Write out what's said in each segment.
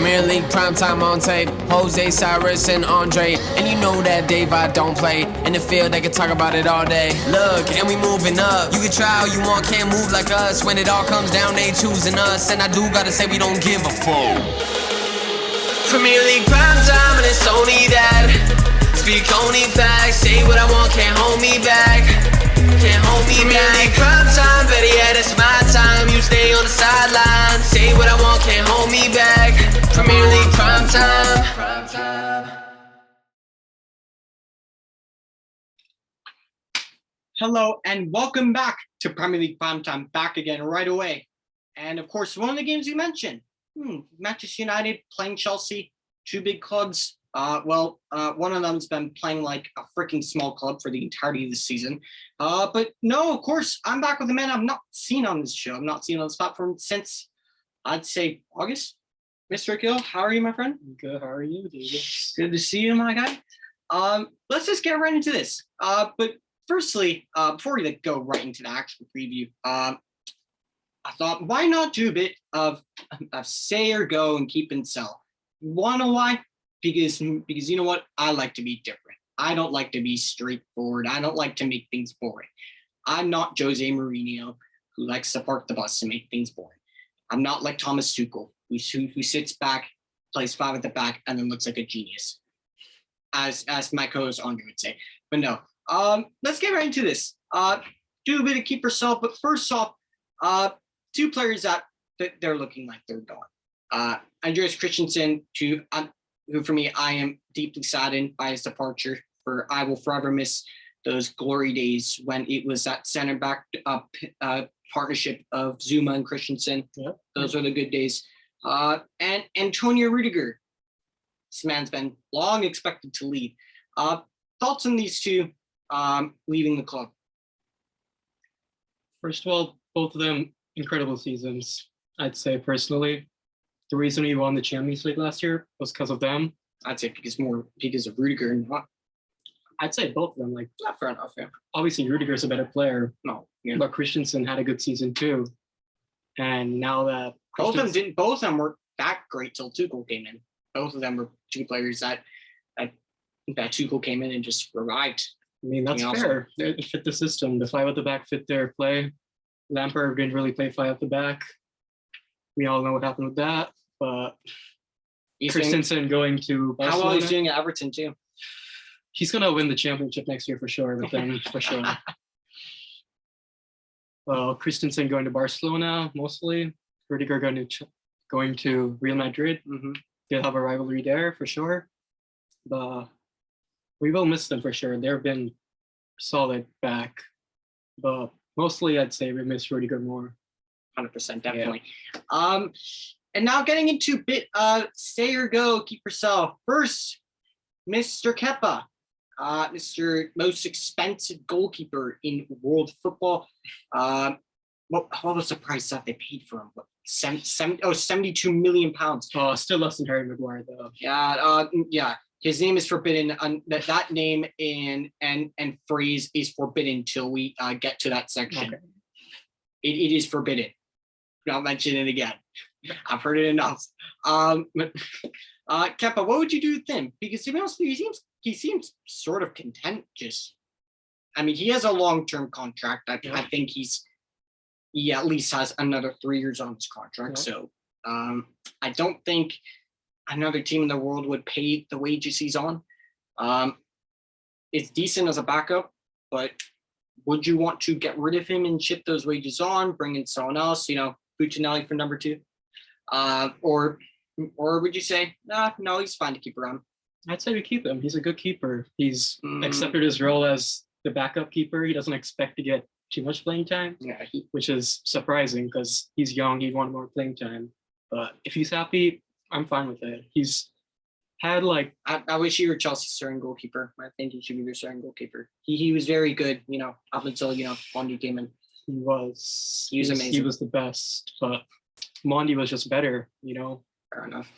Premier League primetime on tape. Jose, Cyrus, and Andre. And you know that Daveye don't play. In the field, they can talk about it all day. Look, and we moving up. You can try all you want, can't move like us. When it all comes down, they choosing us. And I do gotta say, we don't give a fuck. Premier League primetime, and it's only that. Speak only facts. Say what I want, can't hold me back. Can't hold me back. Premier League primetime, better yet, it's my time. You stay on the sideline. Say what I want, can't hold me back. Premier League primetime. Hello and welcome back to Premier League Primetime, back again right away. And of course, one of the games you mentioned, Manchester United playing Chelsea, two big clubs. One of them's been playing like a freaking small club for the entirety of the season. But no, of course, I'm back with a man I've not seen on this show. I've not seen on this platform since, I'd say, August. Mr. Akhil, how are you, my friend? Good. How are you, David? Good to see you, my guy. Let's just get right into this. But firstly, before we go right into the actual preview, I thought, why not do a bit of say or go and keep and sell? Wanna know why? Because you know what? I like to be different. I don't like to be straightforward. I don't like to make things boring. I'm not Jose Mourinho, who likes to park the bus and make things boring. I'm not like Thomas Tuchel, who sits back, plays five at the back, and then looks like a genius, as my co-host Andre would say. But no, let's get right into this. Do a bit of keep yourself, but first off, two players that they're looking like they're gone. Andreas Christensen, who for me, I am deeply saddened by his departure. I will forever miss those glory days when it was that center back partnership of Zuma and Christensen. Yep. Those are the good days. And Antonio Rudiger. This man's been long expected to leave. Thoughts on these two leaving the club? First of all, both of them incredible seasons, I'd say personally. The reason we won the Champions League last year was because of them. I'd say because of Rudiger and not. I'd say both of them. Like, Not fair enough, yeah. obviously Rudiger's a better player, No, yeah. but Christensen had a good season too. And now that Both of them were that great till Tuchel came in. Both of them were two players that Tuchel came in and just revived. I mean, that's fair. It fit the system. The five at the back fit their play. Lampard didn't really play five at the back. We all know what happened with that. But Christensen going to Barcelona. How well he's doing at Everton too. He's going to win the championship next year for sure with them, for sure. Well, Christensen going to Barcelona mostly. Rudiger going to Real Madrid. Mm-hmm. They'll have a rivalry there for sure. But we will miss them for sure. They've been solid back. But mostly I'd say we miss Rudiger more. 100%, definitely. Yeah. And now getting into a bit stay or go, keep yourself. First, Mr. Kepa, Mr. most expensive goalkeeper in world football. What was the price that they paid for him? 72 million pounds. Oh, still less than Harry Maguire though. Yeah. His name is forbidden. That name and phrase is forbidden till we get to that section. Okay. It is forbidden. I'll mention it again. I've heard it enough. Kepa, what would you do with him? Because to be honest, he seems sort of content. He has a long-term contract. I think he at least has another 3 years on his contract. Yeah. So I don't think another team in the world would pay the wages he's on. It's decent as a backup, but would you want to get rid of him and ship those wages on, bring in someone else, Buccinelli for number 2? Or would you say, no, he's fine to keep around? I'd say we keep him. He's a good keeper. He's accepted his role as the backup keeper. He doesn't expect to get too much playing time, which is surprising because he's young. He'd want more playing time. But if he's happy, I'm fine with it. He's had I wish he were Chelsea's starting goalkeeper. I think he should be their starting goalkeeper. He was very good, up until, Mondi came in. He was amazing. He was the best, but Mondi was just better, Fair enough.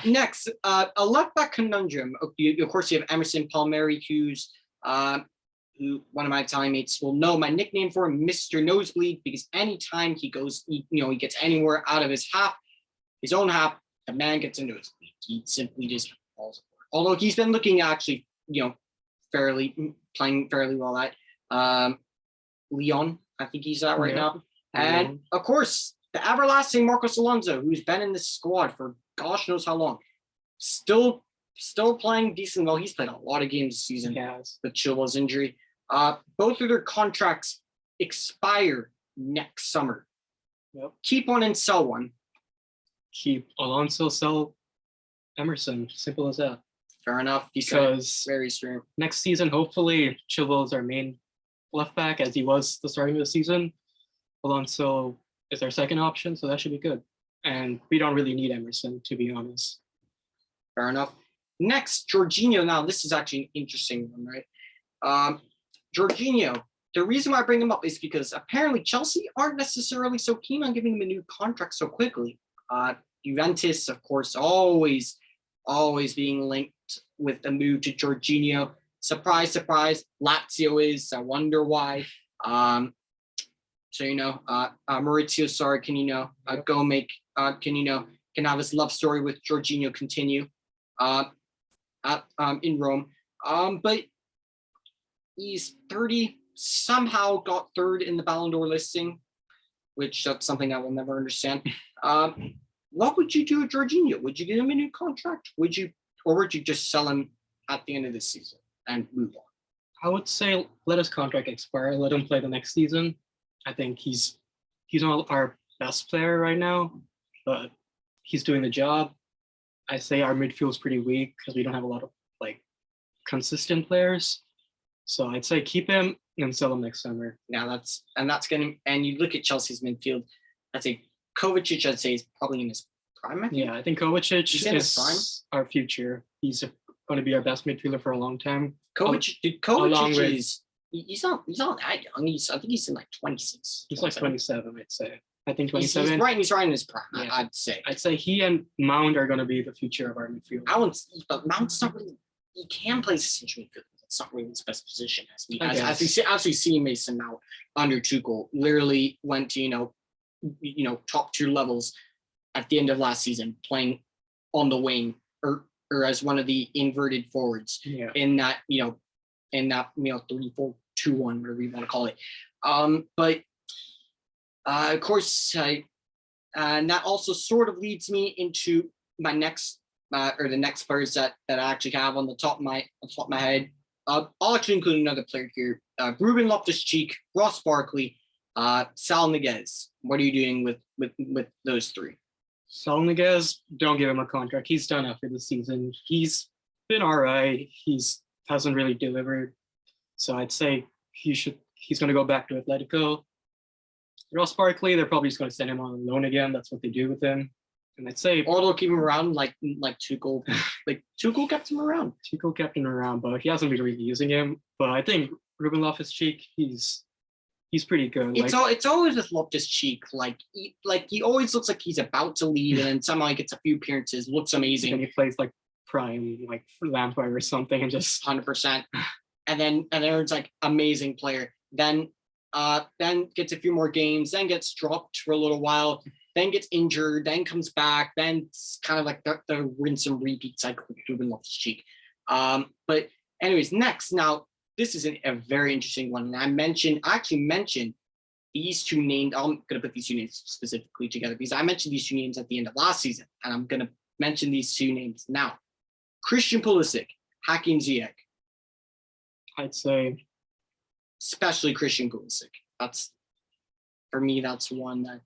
Next, a left back conundrum. Of course, you have Emerson Palmieri, who one of my Italian mates will know my nickname for him, Mr. Nosebleed, because anytime he goes, he gets anywhere out of his own half, the man gets into his feet, he simply just falls apart. Although he's been looking actually, playing fairly well at Lyon, I think he's at right now. And of course, the everlasting Marcos Alonso, who's been in this squad for gosh knows how long, still playing decent well. He's played a lot of games this season with Chilwell's injury. Both of their contracts expire next summer. Yep. Keep one and sell one. Keep Alonso, sell Emerson. Simple as that. Fair enough. Because very strong. Next season, hopefully, Chilwell is our main left back, as he was the starting of the season. Alonso is our second option, so that should be good. And we don't really need Emerson, to be honest. Fair enough. Next, Jorginho. Now, this is actually an interesting one, right? Jorginho. The reason why I bring him up is because apparently Chelsea aren't necessarily so keen on giving him a new contract so quickly. Juventus, of course, always being linked with the move to Jorginho. Surprise, surprise. Lazio is. I wonder why. So Maurizio Sarri can go make can have his love story with Jorginho continue in Rome. But he's 30. Somehow got third in the Ballon d'Or listing, which that's something I will never understand. What would you do with Jorginho? Would you give him a new contract? Would you just sell him at the end of this season and move on? I would say let his contract expire. Let him play the next season. I think he's not our best player right now, but he's doing the job. I say our midfield is pretty weak because we don't have a lot of consistent players. So I'd say keep him and sell him next summer. Now and you look at Chelsea's midfield. I'd say Kovacic. I'd say is probably in his prime. Yeah, I think Kovacic is our future. He's going to be our best midfielder for a long time. Kovacic is. He's not that young. I think he's in 26. He's 27, I'd say. I think 27. He's right in his prime. Yeah. I'd say he and Mount are going to be the future of our midfield. But Mount's not really. He can play central midfield. It's not really his best position as we see Mason Mount under Tuchel literally went to top tier levels at the end of last season, playing on the wing or as one of the inverted forwards in that 3-4-2-1, whatever you want to call it. But of course, and that also sort of leads me into my next the next players that I actually have on the top of my head. I'll actually include another player here. Ruben Loftus-Cheek, Ross Barkley, Sal Niguez. What are you doing with those three? Sal Niguez, don't give him a contract. He's done after the season. He's been all right. Hasn't really delivered. So I'd say he's going to go back to Atletico. Ross Barkley, they're probably just going to send him on loan again. That's what they do with him. And I'd say, or they'll keep him around like Tuchel. Tuchel kept him around. Tuchel kept him around, but he hasn't been really using him. But I think Ruben Loftus-Cheek, he's pretty good. It's always with Loftus-Cheek. He always looks like he's about to leave, and then somehow he gets a few appearances, looks amazing. And he plays prime, for Lampard or something, and just 100%. And then it's amazing player. Then gets a few more games, then gets dropped for a little while. Then gets injured, then comes back, then it's kind of the rinse and repeat cycle with Ruben Loftus-Cheek. But anyways, next. Now, this is a very interesting one. And I actually mentioned these two names. I'm going to put these two names specifically together because I mentioned these two names at the end of last season. And I'm going to mention these two names now. Christian Pulisic, Hakim Ziyech. I'd say. Especially Christian Pulisic. For me, that's one that.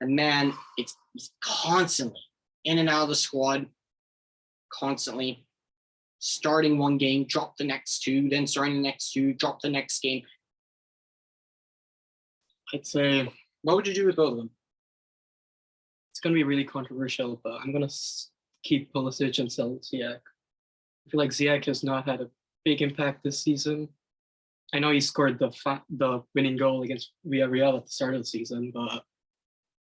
The man, he's constantly in and out of the squad, constantly starting one game, drop the next two, then starting the next two, drop the next game. I'd say, what would you do with both of them? It's going to be really controversial, but I'm going to keep Pulisic and sell Ziyech. I feel like Ziyech has not had a big impact this season. I know he scored the winning goal against Villarreal at the start of the season, but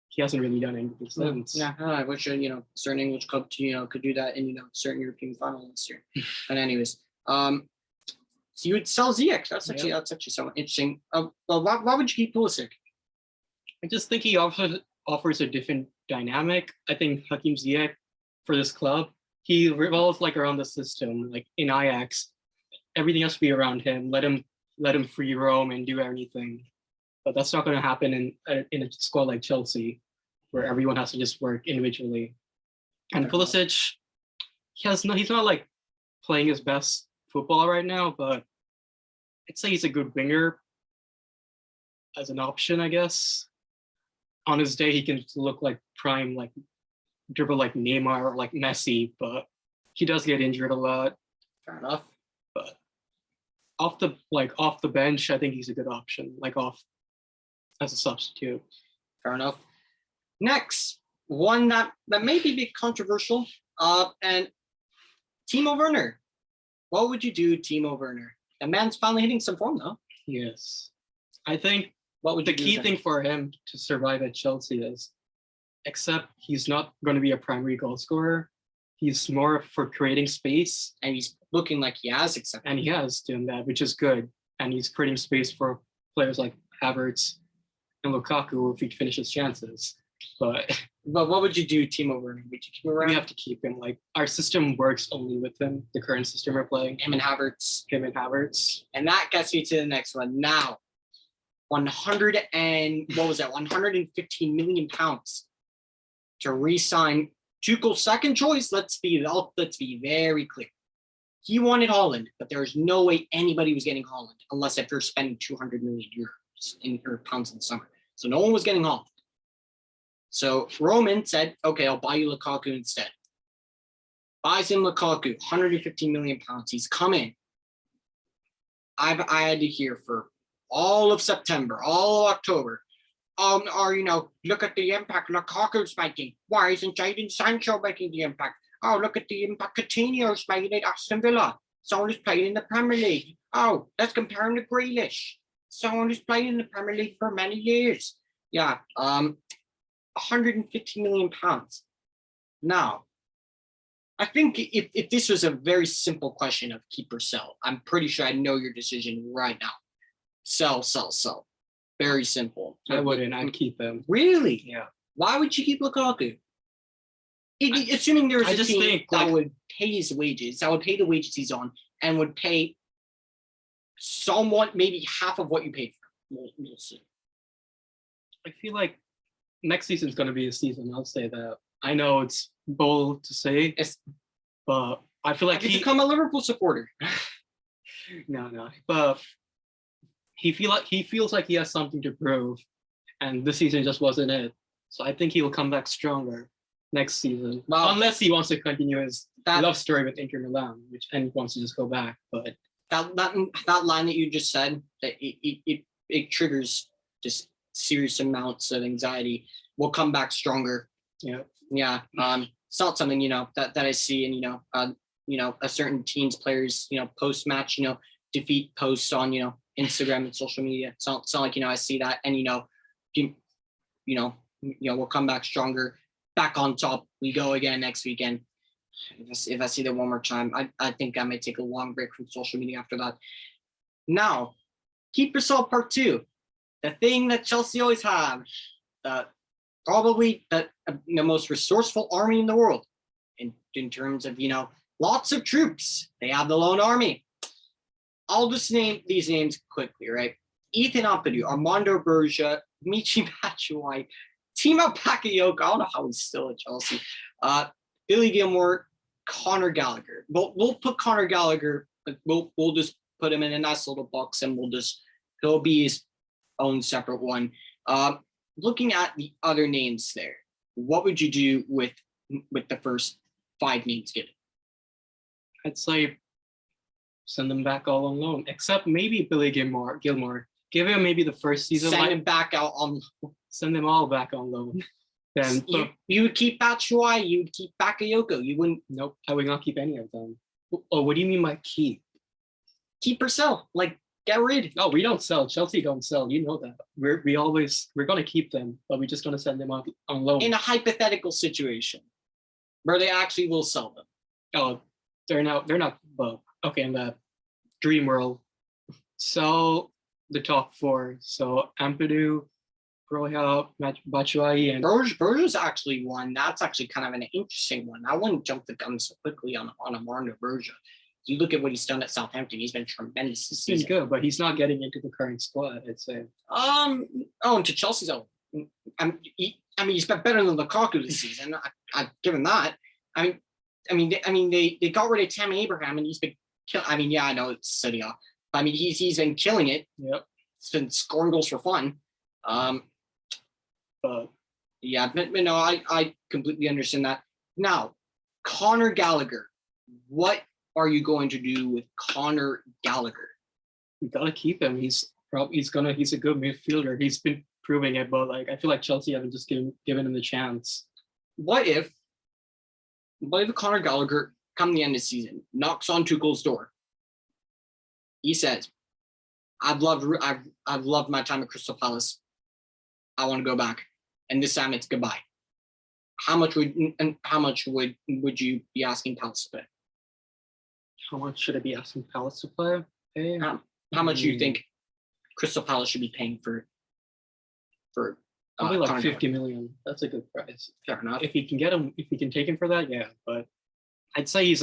he hasn't really done anything since. Yeah, I wish certain English club could do that in certain European final this year. But anyways, so you would sell Ziyech. That's actually somewhat interesting. Well, why would you keep Pulisic? I just think he offers a different dynamic. I think Hakim Ziyech for this club. He revolves like around the system, like in Ajax. Everything has to be around him. Let him free roam and do anything. But that's not going to happen in a squad like Chelsea, where everyone has to just work individually. And Pulisic, he's not like playing his best football right now, but I'd say he's a good winger as an option, I guess. On his day, he can look like prime, like dribble like Neymar or like Messi, but he does get injured a lot. Fair enough. But off the bench, I think he's a good option, like off as a substitute. Fair enough. Next, one that may be a bit controversial, and Timo Verner. What would you do, Timo Werner? The man's finally hitting some form, though. Yes. I think What would the you do key then? thing for him to survive at Chelsea is, except he's not going to be a primary goal scorer, he's more for creating space, And he's looking like he has accepted. and he has done that, which is good. And he's creating space for players like Havertz and Lukaku if he finishes chances. But But what would you do, Timo Werner? Would you keep him around? we have to keep him. Like, our system works only with him. The current system we're playing, him and Havertz. him and Havertz. And that gets me to the next one. Now, 115 million pounds to re-sign Tuchel's second choice. Let's be very clear. He wanted Holland, but there's no way anybody was getting Holland unless if you're spending 200 million euros or pounds in the summer. So no one was getting Holland. So Roman said, "Okay, I'll buy you Lukaku instead." Buys him Lukaku, 115 million pounds. He's come in. I had to hear for all of September, all of October. Look at the impact Lukaku's making. Why isn't Jaden Sancho making the impact? Oh, look at the impact Coutinho's making at Aston Villa. Someone who's played in the Premier League. Oh, let's compare him to Grealish. Someone who's played in the Premier League for many years. Yeah, 150 million pounds. Now, I think if this was a very simple question of keep or sell, I'm pretty sure I know your decision right now. Sell. Very simple. I wouldn't. I'd keep him. Really? Yeah. Why would you keep Lukaku? Assuming there was I a just team think, that like- would pay his wages, that would pay the wages he's on, and would pay somewhat, maybe half of what you paid for. We'll see. I feel like next season's going to be a season. I'll say that. I know it's bold to say, Yes. but I feel like Have you become a Liverpool supporter? no. But he feels like he has something to prove, and this season just wasn't it. So I think he will come back stronger next season, Well, unless he wants to continue his that love story with Inter Milan, and wants to just go back. But that line that you just said, that it triggers just serious amounts of anxiety. We'll come back stronger. yeah, It's not something that I see in a certain team's players post match defeat posts on Instagram and social media. It's not like I see that, and we'll come back stronger, back on top. We go again next weekend. If I see that one more time, I think I might take a long break from social media after that. Now, keep yourself part two. The thing that Chelsea always have, probably the most resourceful army in the world, in terms of lots of troops. They have the lone army. I'll just name these names quickly, right? Ethan Ampadu, Armando Bergia, Michi Batshuayi, Timo Bakayoko. I don't know how he's still at Chelsea. Billy Gilmore, Conor Gallagher. We'll put Conor Gallagher. We'll just put him in a nice little box, and he'll be his own separate one. Looking at the other names there, what would you do with the first 5 names given? I'd say send them back all on loan, except maybe Billy Gilmore. Give him maybe the first season. Send him back out on. Send them all back on loan. Then You would keep Batshuayi, you would keep Bakayoko. You wouldn't. Nope, I would not keep any of them. Oh, what do you mean by keep? Keep or sell. Like, get rid. No, we don't sell. Chelsea don't sell. You know that. We're gonna keep them, but we're just gonna send them on loan. In a hypothetical situation where they actually will sell them. Oh, they're not. Well, okay, in the dream world. So the top 4. So Ampadu, Royal, Batshuayi, and Berger's actually one. That's actually kind of an interesting one. I wouldn't jump the gun so quickly on Armando Berger. You look at what he's done at Southampton. He's been tremendous this season. he's good, but he's not getting into the current squad, I'd say. And to Chelsea's own. He's been better than Lukaku this season. I've given that. I mean, they got rid of Tammy Abraham, and he's been. I know it's City. He's been killing it. Yep. He's been scoring goals for fun. But no, I completely understand that. Now, Conor Gallagher, what are you going to do with Conor Gallagher? We gotta keep him. He's a good midfielder. He's been proving it, but I feel like Chelsea haven't just given him the chance. What if Conor Gallagher, come the end of the season, knocks on Tuchel's door? He says, I've loved my time at Crystal Palace. I want to go back, and this time it's goodbye. How much would you be asking Palace to pay? How much should I be asking Palace to play? How much do you think Crystal Palace should be paying for probably Conor 50 million. That's a good price. Fair enough. If he can take him for that, yeah. But I'd say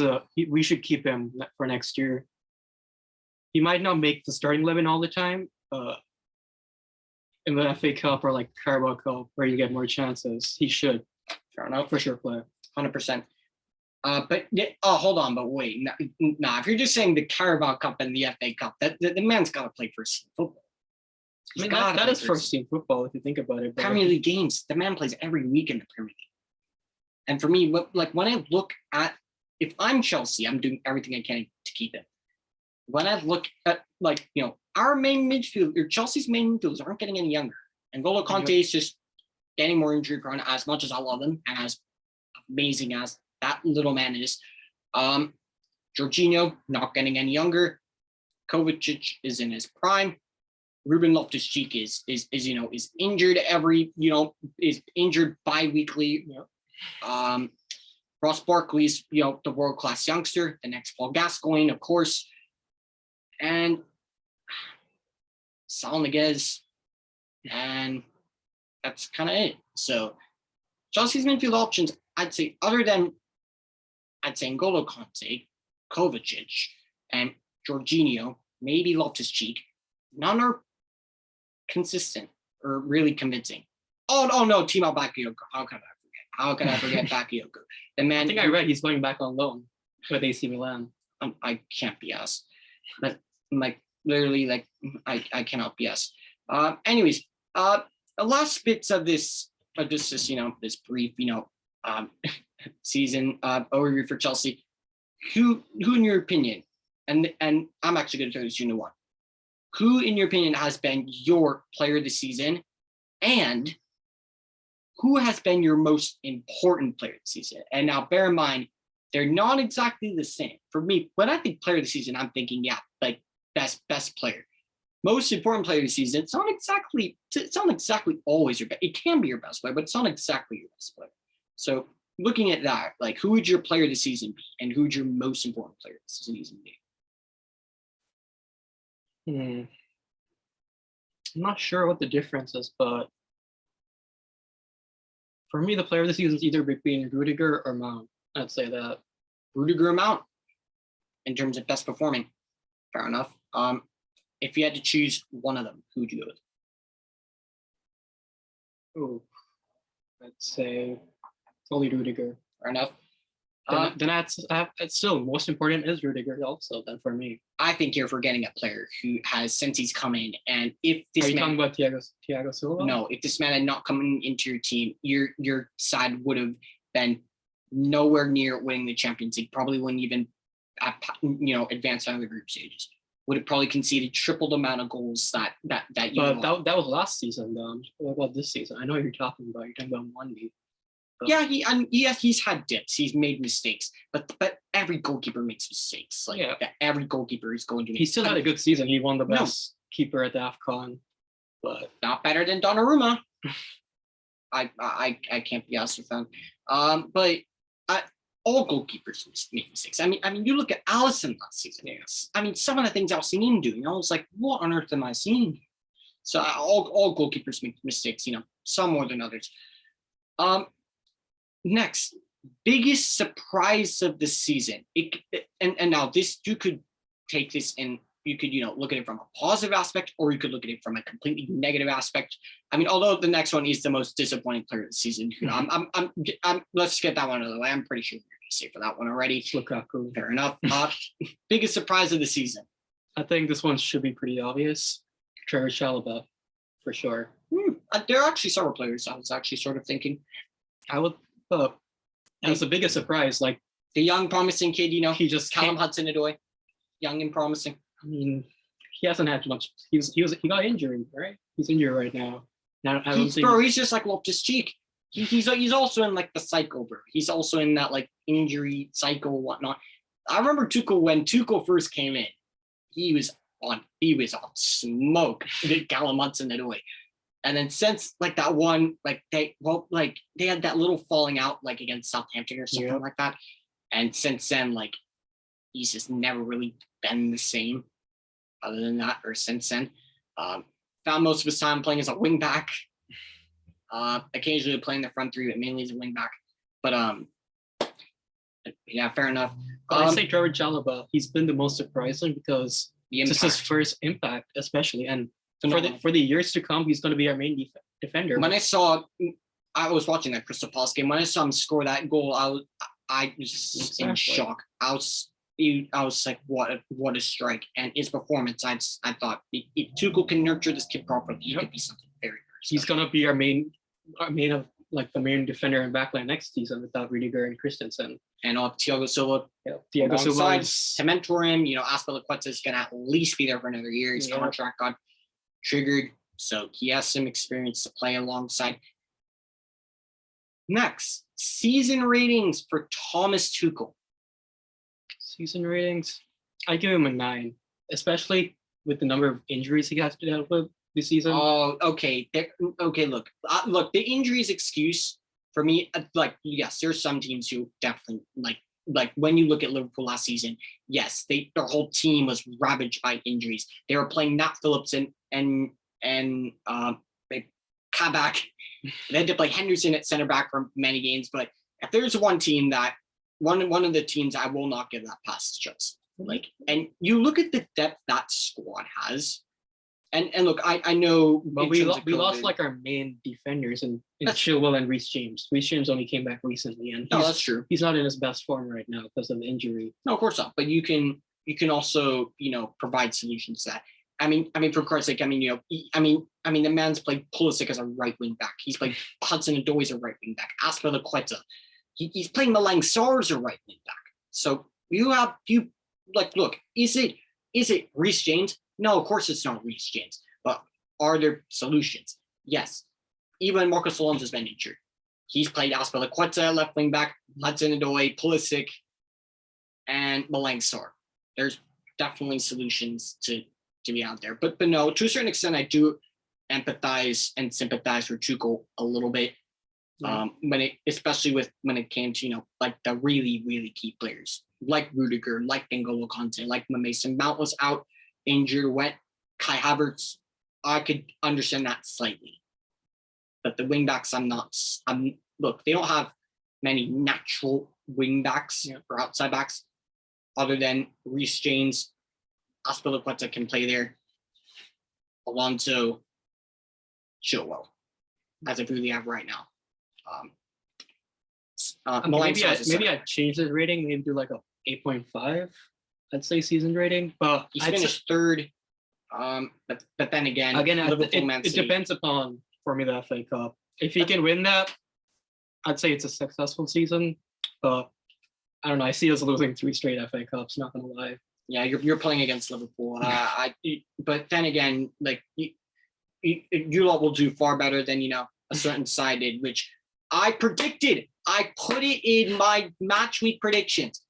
we should keep him for next year. He might not make the starting 11 all the time. In the FA Cup or Carabao Cup, where you get more chances, he should. Fair enough. For sure play. 100%. Hold on, but wait. If you're just saying the Carabao Cup and the FA Cup, the man's got to play first team football. That is first team football if you think about it. Premier League games, the man plays every week in the Premier League. And for me, when I look at, if I'm Chelsea, I'm doing everything I can to keep it. When I look at our main midfield, or Chelsea's main midfielders aren't getting any younger. And N'Golo Kanté is just getting more injury prone, as much as I love him and as amazing as that little man is. Jorginho not getting any younger. Kovacic is in his prime. Ruben Loftus-Cheek is injured is injured bi-weekly. Yep. Ross Barkley's the world-class youngster, the next Paul Gascoigne, of course. And Sal Niguez, and that's kind of it. So Chelsea's midfield options, I'd say N'Golo Kanté, Kovacic, and Jorginho, maybe Loftus-Cheek. None are consistent or really convincing. Oh no, Timo Bakayoko. How can I forget Bakayoko? The man. I think I read he's going back on loan with AC Milan. I can't be asked. But literally, I cannot be asked. Anyways, the last bits of this this brief season overview for Chelsea. Who in your opinion, and I'm actually going to tell you one. Who in your opinion has been your player of the season, and who has been your most important player of the season? And now bear in mind, they're not exactly the same. For me, when I think player of the season, I'm thinking, best player. Most important player of the season, it's not exactly always your best. It can be your best player, but it's not exactly your best player. So looking at that, who would your player of the season be, and who would your most important player of the season be? I'm not sure what the difference is, but for me, the player of the season is either between Rudiger or Mount. I'd say that. Rudiger or Mount, in terms of best performing. Fair enough. If you had to choose one of them, who would you go with? I'd say only Rudiger. Fair enough. Then it's still most important is Rudiger also. Then for me, I think you're forgetting a player who has, since he's come in, and if this are you talking about Thiago Silva? No, if this man had not come into your team, your side would have been nowhere near winning the Champions League. Probably wouldn't even advance out of the group stages. Would have probably conceded triple the amount of goals that you. But that was last season, though. What about this season? I know what you're talking about. You're talking about Monday. Yeah, he's had dips. He's made mistakes, but every goalkeeper makes mistakes. Every goalkeeper is going to. He still had a good season. He won the best keeper at the AFCON, but not better than Donnarumma. I can't be asked with them. But all goalkeepers make mistakes. I mean, you look at Alisson last season. Yes. I mean, some of the things I've seen him do, it's what on earth am I seeing? So all goalkeepers make mistakes, some more than others. Next, biggest surprise of the season. And now this, you could take this and you could, look at it from a positive aspect, or you could look at it from a completely negative aspect. I mean, although the next one is the most disappointing player of the season, let's get that one out of the way. I'm pretty sure you're going to say for that one already. Lukaku. Fair enough. Biggest surprise of the season. I think this one should be pretty obvious. Trevor Chalobah, for sure. There are actually several players I was actually sort of thinking. I would. As the biggest surprise, like the young promising kid, he just Callum Hudson-Odoi, young and promising. I mean, he hasn't had much. He got injured, right? He's injured right now. Now he's just like Loftus-Cheek. He's also in like the cycle, bro. He's also in that like injury cycle, whatnot. I remember when Tuchel first came in, he was on smoke with Callum Hudson-Odoi. And then since like that one, like they had that little falling out like against Southampton or something like that. And since then, like he's just never really been the same other than that, or since then. Found most of his time playing as a wing back. Occasionally playing the front three, but mainly as a wing back. But yeah, fair enough. I say Trevor Chalobah, he's been the most surprising because this is his first impact, especially, and for the years to come, he's going to be our main defender. When I was watching that Crystal Palace game. When I saw him score that goal, I was in shock. I was like, what a strike! And his performance, I thought if Tuchel can nurture this kid properly, he could be something very, very special. He's going to be our main the main defender and backline next season without Rudiger and Christensen. And Thiago Silva. Yeah, Thiago Silva to mentor him. Azpilicueta is going to at least be there for another year. His contract got triggered, so he has some experience to play alongside. Next, season ratings for Thomas Tuchel. Season ratings, I give him a 9, especially with the number of injuries he has to deal with this season. Oh, okay. Look, the injuries excuse for me. Yes, there's some teams who definitely like when you look at Liverpool last season. Yes, their whole team was ravaged by injuries. They were playing Nat Phillips and Kabak. They had to play Henderson at center back for many games. But if there's one team that one of the teams I will not give that pass to Chelsea. And you look at the depth that squad has. And look, I know, but we lost like our main defenders in Chilwell and Reece James. Reece James only came back recently, and that's true. He's not in his best form right now because of the injury. No, of course not. But you can also provide solutions to that. I mean, for Christ's sake, the man's played Pulisic as a right wing back. He's played Hudson-Odoi as a right wing back. Azpilicueta. He's playing Malang Sarr as a right wing back. So look, is it Reece James? No, of course it's not Reece James. But are there solutions? Yes. Even Marcos Alonso's been injured. He's played Azpilicueta left wing back, Hudson-Odoi, Pulisic, and Malang Sarr. There's definitely solutions to be out there. But no, to a certain extent, I do empathize and sympathize for Tuchel a little bit. Especially when it came to the really, really key players like Rudiger, like N'Golo Kante, like Mason Mount was out, injured, went. Kai Havertz, I could understand that slightly, but the wingbacks, look, they don't have many natural wingbacks or outside backs other than Reece James. Azpilicueta can play there. Alonso, Chilwell, as of who they have right now. Maybe I'd change the rating, maybe do like a 8.5. I'd say season rating, but he's finished third. But then again, it depends upon, for me, the FA Cup. If he can win that, I'd say it's a successful season. But I don't know. I see us losing 3 straight FA Cups. Not gonna lie. Yeah, you're playing against Liverpool. But then again, like you lot will do far better than a certain side did, which I predicted. I put it in my match week predictions.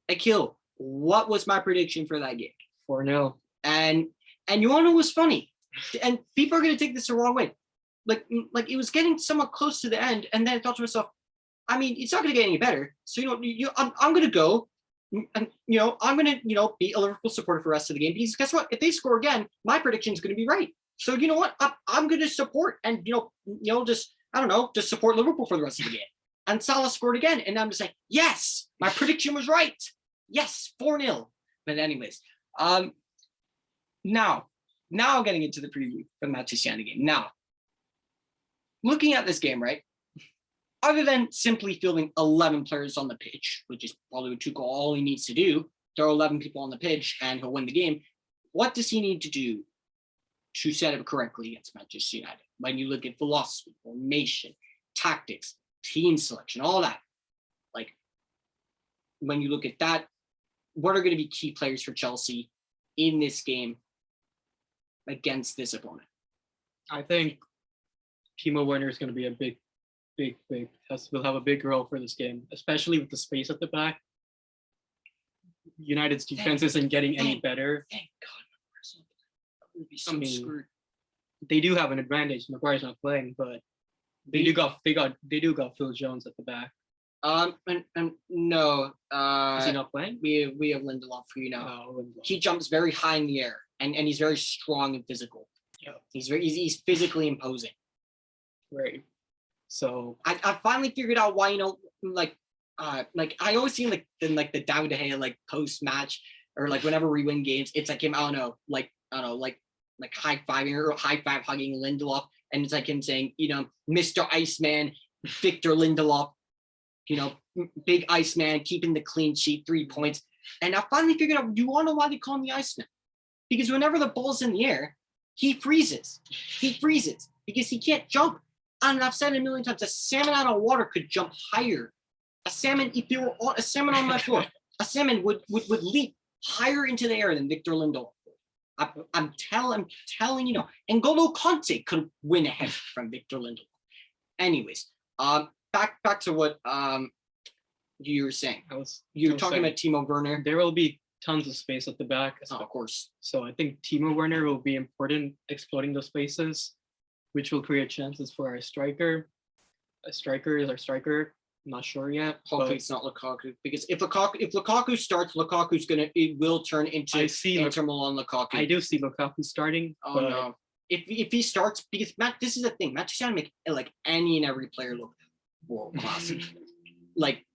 Akhil, what was my prediction for that game? 4-0. And you want to know what's funny? And people are going to take this the wrong way. Like it was getting somewhat close to the end, and then I thought to myself, I mean, it's not going to get any better. So I'm going to go, and I'm going to be a Liverpool supporter for the rest of the game, because guess what? If they score again, my prediction is going to be right. So you know what? I'm going to support and just I don't know, just support Liverpool for the rest of the game. And Salah scored again, and I'm just like, yes, my prediction was right. Yes, 4-0. But anyways, now getting into the preview for the Manchester United game. Now, looking at this game, right? Other than simply fielding 11 players on the pitch, which is probably what Tuchel all he needs to do, throw 11 people on the pitch and he'll win the game. What does he need to do to set up correctly against Manchester United? When you look at philosophy, formation, tactics, team selection, all that. Like, when you look at that, what are going to be key players for Chelsea in this game against this opponent? I think Timo Werner is going to be a big, will have a big role for this game, especially with the space at the back. United's defense isn't getting any better. Thank God. That would be so screwed. They do have an advantage. Maguire's not playing, but they do got Phil Jones at the back. And no. Is he not playing? We have Lindelof for you now. Oh, he jumps very high in the air, and he's very strong and physical. Yeah, he's physically imposing. Right. So I finally figured out why like I always see like the Daveye Akhil post match or whenever we win games, it's like him like high five hugging Lindelof, and it's like him saying Mr. Iceman, Victor Lindelof, big Iceman keeping the clean sheet, 3 points, and I finally figured out. Do you want to know why they call him the Iceman? Because whenever the ball's in the air, he freezes. He freezes because he can't jump. And I've said it a million times, a salmon out of water could jump higher. A salmon, if there were a salmon on my floor, a salmon would leap higher into the air than Victor Lindelof. I'm telling you, N'Golo Kante could win ahead from Victor Lindelof. Anyways, back to what you were saying. You were talking about Timo Werner. There will be tons of space at the back. Oh, of course. So I think Timo Werner will be important exploiting those spaces, which will create chances for our striker. A striker is our striker. I'm not sure yet. Hopefully it's not Lukaku, because if Lukaku starts, it will turn into Inter Milan Lukaku. I do see Lukaku starting. Oh no! If he starts, because this is the thing. Manchester United make any and every player look world class. And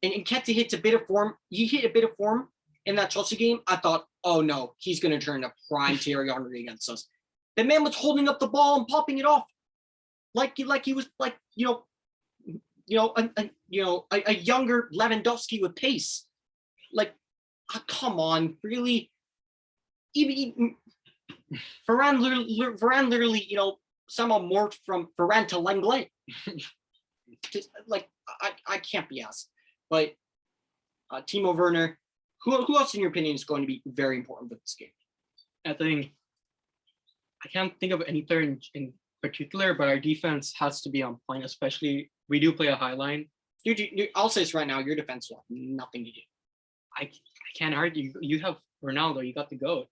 Nketiah hits a bit of form. He hit a bit of form in that Chelsea game. I thought, oh no, he's going to turn to prime Thierry Henry against us. The man was holding up the ball and popping it off, like he was a younger Lewandowski with pace. Come on, really? Even Varane literally, somehow morphed from Varane to Lenglet. I can't be asked. But Timo Werner, who else in your opinion is going to be very important for this game? I think I can't think of any player in particular, but our defense has to be on point, especially we do play a high line. I'll say this right now, your defense will have nothing to do. I can't argue. You have Ronaldo, you got the GOAT.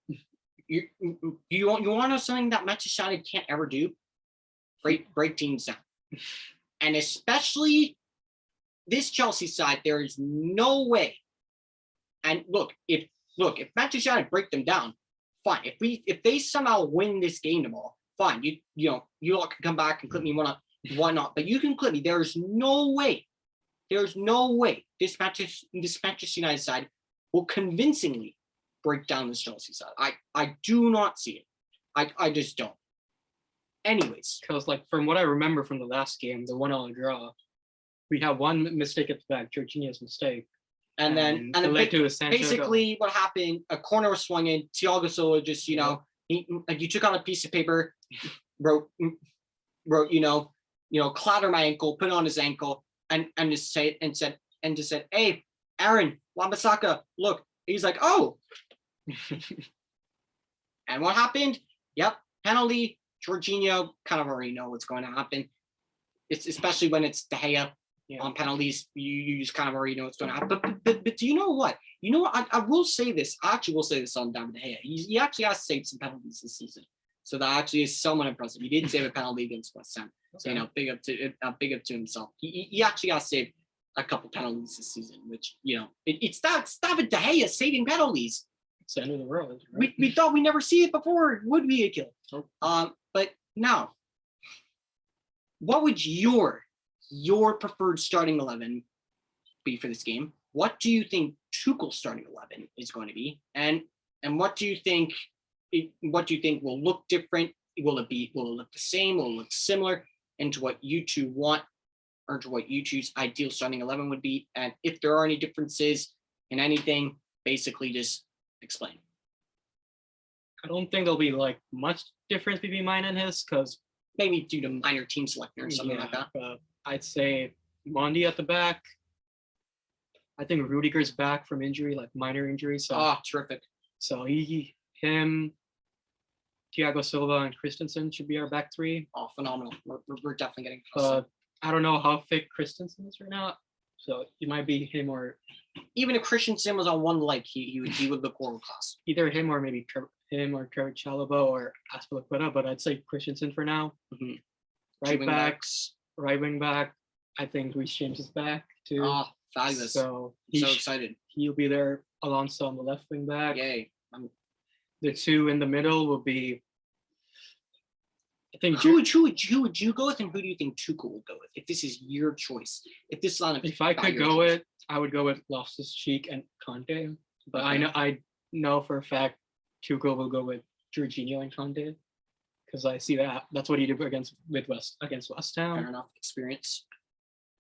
You want to know something that Manchester United can't ever do? Break teams down. And especially this Chelsea side, there is no way. And if Manchester United break them down, fine. If they somehow win this game tomorrow, fine. You all can come back and clip me, why not? But you can clip me. There's no way this Manchester United side will convincingly break down this Chelsea side. I do not see it. I just don't. Anyways, because from what I remember from the last game, the 1-1 draw, we had one mistake at the back, Jorginho's mistake, and then led to a Sancho basically goal. What happened? A corner was swung in. Thiago Silva just you took out a piece of paper, wrote clatter my ankle, put it on his ankle, and just said, hey, Aaron Wan-Bissaka, look. He's like, oh. And what happened? Yep, penalty. Jorginho, kind of already know what's going to happen. It's especially when it's De Gea on penalties. You just kind of already know what's going to happen. But do you know what? I will say this. I actually will say this on Daveye Akhil. He actually has saved some penalties this season. So that actually is somewhat impressive. He did save a penalty against West Ham. Okay. So big up to himself. He actually has saved a couple penalties this season, which it's David De Gea saving penalties. It's the end of the world. Right? We thought we never see it before, would we, Akhil? Oh. But Now, what would your preferred starting 11 be for this game? What do you think Tuchel's starting 11 is going to be? And what do you think will look different? Will it look the same? Will it look similar? And to what you two want, or to what you two's ideal starting 11 would be? And if there are any differences in anything, basically just explain. I don't think there'll be like much difference between mine and his, because Maybe due to minor team selection or something like that. I'd say Mondi at the back. I think Rudiger's back from injury, like minor injury. So Terrific. So him, Thiago Silva, and Christensen should be our back three. Oh, phenomenal. We're definitely getting I don't know how fit Christensen is right now, so it might be him, or even if Christensen was on one leg, he would look world class. either him or maybe him or Trevor Chalobah or Aspilicueta, but I'd say Christensen for now. Mm-hmm. Right wing back. I think Reece James is back too. Oh, fabulous. So excited. He'll be there. Alonso on the left wing back. Yay. The two in the middle will be, I think. Who would you go with, and who do you think Tuchel will go with? If this is your choice, if I could go with, I would go with Loftus-Cheek and Conte. But Okay. I know for a fact Tuchel will go with Jorginho and Conte, because I see that's what he did against West Ham. Fair enough. Experience.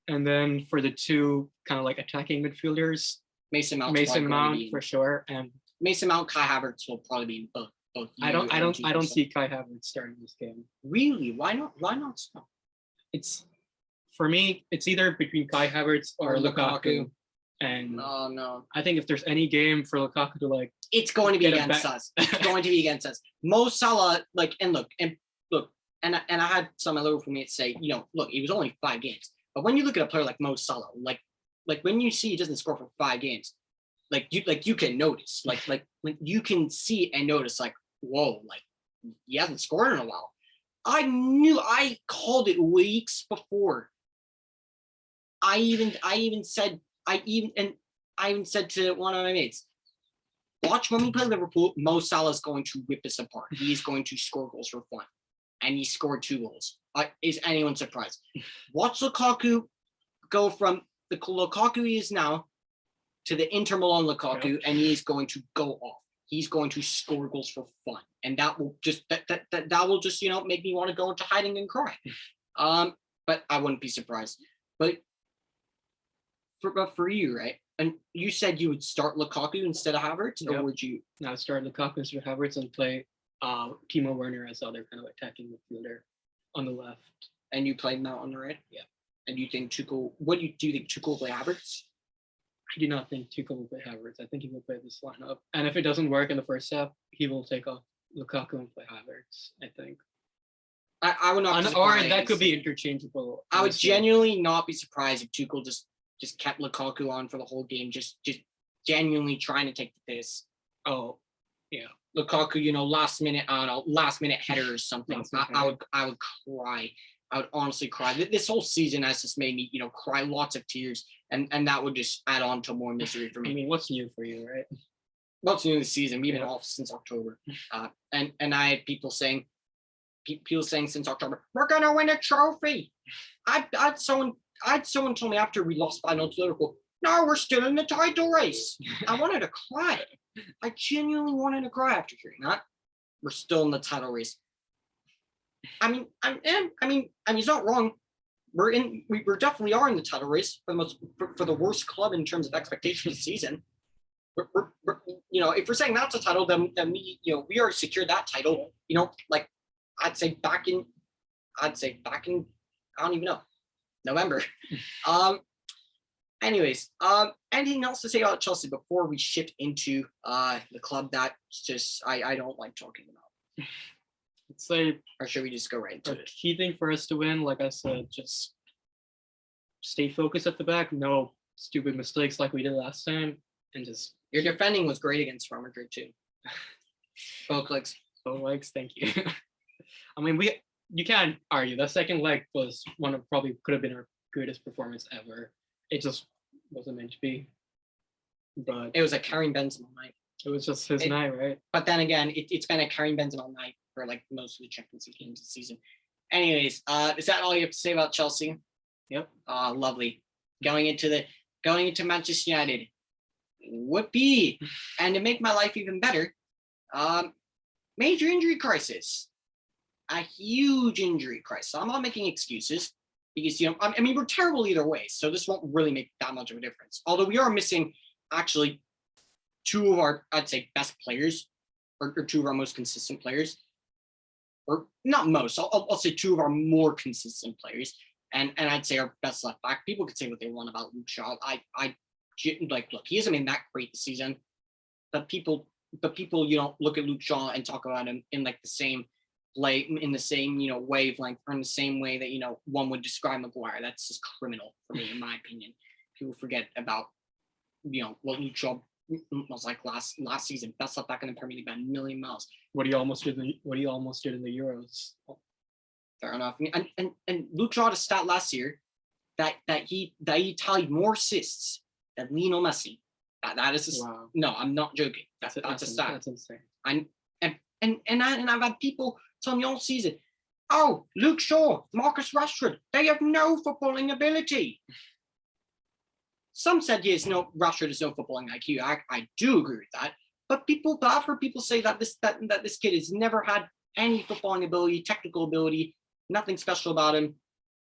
And then for the two kind of like attacking midfielders, Mason Mount for sure, and Mason Mount, Kai Havertz will probably be in both. I don't see Kai Havertz starting this game. Really? Why not? It's, for me, it's either between Kai Havertz or Lukaku. And no. I think if there's any game for Lukaku to like, it's going to be against us. It's going to be against us. Mo Salah, and I had some of Liverpool mates say, look, it was only 5 games. But when you look at a player like Mo Salah, like when you see he doesn't score for 5 games, you can notice, when you can see and notice, whoa, he hasn't scored in a while. I called it weeks before. I even said to one of my mates, watch when we play Liverpool, Mo Salah is going to rip us apart. He's going to score goals for fun. And he scored 2 goals. Is anyone surprised? Watch Lukaku go from the Lukaku he is now to the Inter Milan Lukaku, and he's going to go off. He's going to score goals for fun, and that will just make me want to go into hiding and cry. But I wouldn't be surprised. But for you, right? And you said you would start Lukaku instead of Havertz, or would you? No, start Lukaku instead of Havertz and play Timo Werner as the other kind of attacking midfielder on the left. And you played Mount on the right? Yeah. And you think Tuchel, do you think Tuchel will play Havertz? I do not think Tuchel will play Havertz. I think he will play this lineup. And if it doesn't work in the first half, he will take off Lukaku and play Havertz, I think. I would not be or surprised. that could be interchangeable. I would genuinely not be surprised if Tuchel just kept Lukaku on for the whole game, just genuinely trying to take the piss. Oh, yeah. Lukaku, last minute header or something. I would cry. I would honestly cry. This whole season has just made me, cry lots of tears, and that would just add on to more misery for me. I mean, what's new for you, right? What's new this season? We've been off since October, and I had people saying since October, we're gonna win a trophy. I had someone told me after we lost 5-0 to Liverpool, no, we're still in the title race. I wanted to cry. I genuinely wanted to cry after hearing that. We're still in the title race. I mean, he's not wrong. We definitely are in the title race for the worst club in terms of expectations this season. We're if we're saying that's a title, then we already secured that title. I'd say back in I don't even know, November. Anyways, anything else to say about Chelsea before we shift into the club that's just I don't like talking about? Let's say, or should we just go right into it? Key thing for us to win, like I said, just stay focused at the back. No stupid mistakes like we did last time, and just your defending was great against Real Madrid too. Both legs. Thank you. I mean, you can't argue. The second leg was probably could have been our greatest performance ever. It just wasn't meant to be. But it was a Karim Benzema night. It was just his night, right? But then again, it's been a Karim Benzema night for like most of the Champions League games this season. Anyways, is that all you have to say about Chelsea? Yep. Lovely. Going into Manchester United. Whoopee. And to make my life even better, major injury crisis. A huge injury crisis. I'm not making excuses because, I mean, we're terrible either way, so this won't really make that much of a difference. Although we are missing actually two of our, I'd say, best players, or two of our most consistent players, or not most. I'll say two of our more consistent players, and I'd say our best left back. People could say what they want about Luke Shaw. I like, look, he hasn't been that great this season, but people look at Luke Shaw and talk about him in like the same in the same wavelength, or in the same way that one would describe Maguire. That's just criminal for me, in my opinion. People forget about what Luke Shaw was like last season. Best left back in the Premier League by a million miles. What he almost did in the Euros. Fair enough. And Luke Shaw had a stat last year that he tallied more assists than Lionel Messi. That is wow. No, I'm not joking. That's a stat. That's insane. And I've had people tell me all season, oh, Luke Shaw, Marcus Rashford, they have no footballing ability. Some said yes, no, Rashford has no footballing IQ. I do agree with that. But I've heard people say that this kid has never had any footballing ability, technical ability, nothing special about him.